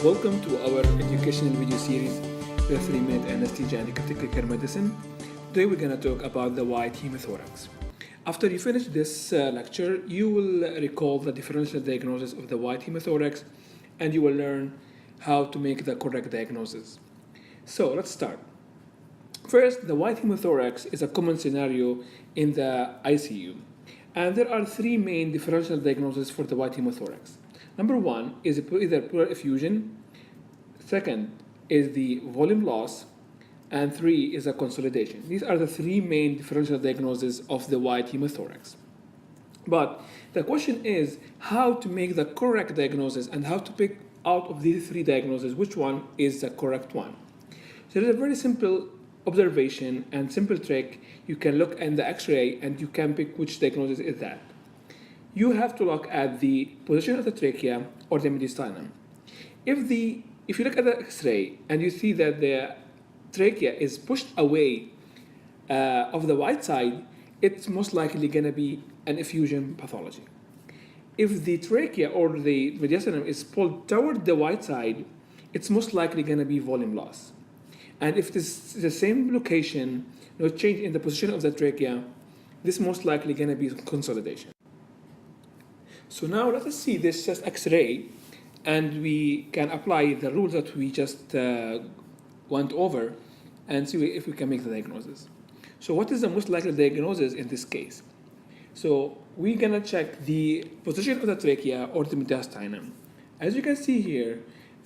Welcome to our educational video series, the 3-minute anesthesia and critical care medicine. Today we're going to talk about the white hemithorax. After you finish this lecture, you will recall the differential diagnosis of the white hemithorax and you will learn how to make the correct diagnosis. So let's start. First, the white hemithorax is a common scenario in the ICU. And there are three main differential diagnoses for the white hemithorax. Number one is either pleural effusion, second is the volume loss, and three is a consolidation. These are the three main differential diagnoses of the white hemithorax. But the question is how to make the correct diagnosis and how to pick out of these three diagnoses which one is the correct one. So there's a very simple observation and simple trick. You can look at the x-ray and you can pick which diagnosis is that. You have to look at the position of the trachea or the mediastinum. If you look at the x-ray and you see that the trachea is pushed away of the white side, it's most likely going to be an effusion pathology. If the trachea or the mediastinum is pulled toward the white side, it's most likely going to be volume loss. And if this is the same location, no change in the position of the trachea, this is most likely going to be consolidation. So now let us see this chest x-ray and we can apply the rules that we just went over and see if we can make the diagnosis. So what is the most likely diagnosis in this case? So we're going to check the position of the trachea or the mediastinum. As you can see here,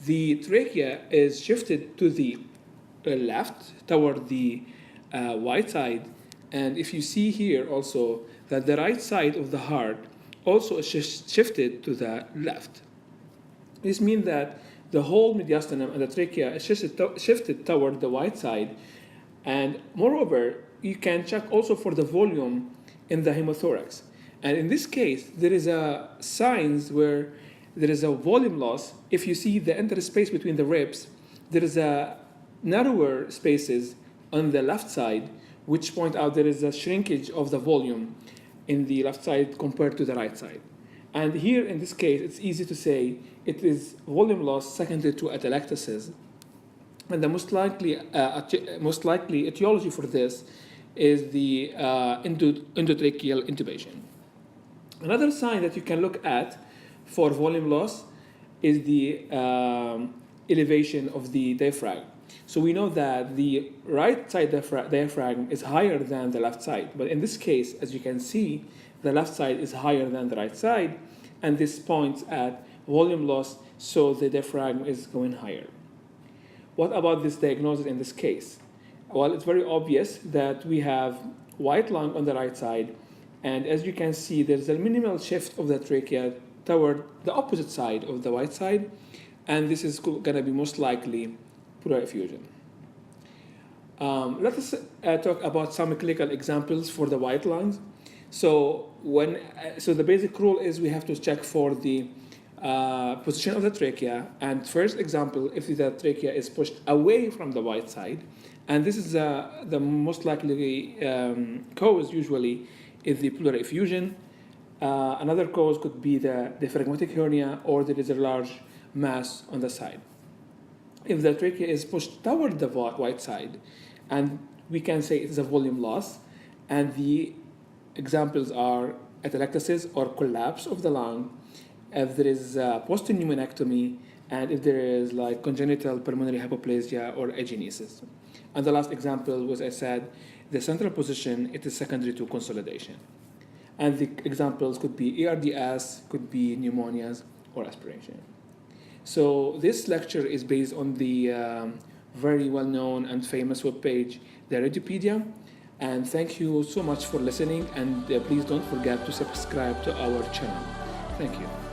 the trachea is shifted to the left toward the white side, and if you see here also that the right side of the heart also is shifted to the left. This means that the whole mediastinum and the trachea is shifted toward the white side, and moreover you can check also for the volume in the hemithorax. And in this case there is a signs where there is a volume loss. If you see the interspace between the ribs, there is a narrower spaces on the left side, which point out there is a shrinkage of the volume in the left side compared to the right side. And here in this case, it's easy to say it is volume loss secondary to atelectasis. And the most likely etiology for this is the endotracheal intubation. Another sign that you can look at for volume loss is the elevation of the diaphragm. So we know that the right side diaphragm is higher than the left side. But in this case, as you can see, the left side is higher than the right side. And this points at volume loss, so the diaphragm is going higher. What about this diagnosis in this case? Well, it's very obvious that we have white lung on the right side. And as you can see, there's a minimal shift of the trachea toward the opposite side of the white side. And this is going to be most likely pleural effusion. Let us talk about some clinical examples for the white lungs. So the basic rule is we have to check for the position of the trachea. And first example, if the trachea is pushed away from the white side, and this is the most likely cause usually is the pleural effusion. Another cause could be the diaphragmatic hernia, or there is a large mass on the side. If the trachea is pushed toward the white side, and we can say it is a volume loss, and the examples are atelectasis or collapse of the lung, if there is post-pneumonectomy, and if there is like congenital pulmonary hypoplasia or agenesis. And the last example was, I said, the central position, it is secondary to consolidation. And the examples could be ARDS, could be pneumonias, or aspiration. So this lecture is based on the very well-known and famous webpage, the Radiopedia. And thank you so much for listening, and please don't forget to subscribe to our channel. Thank you.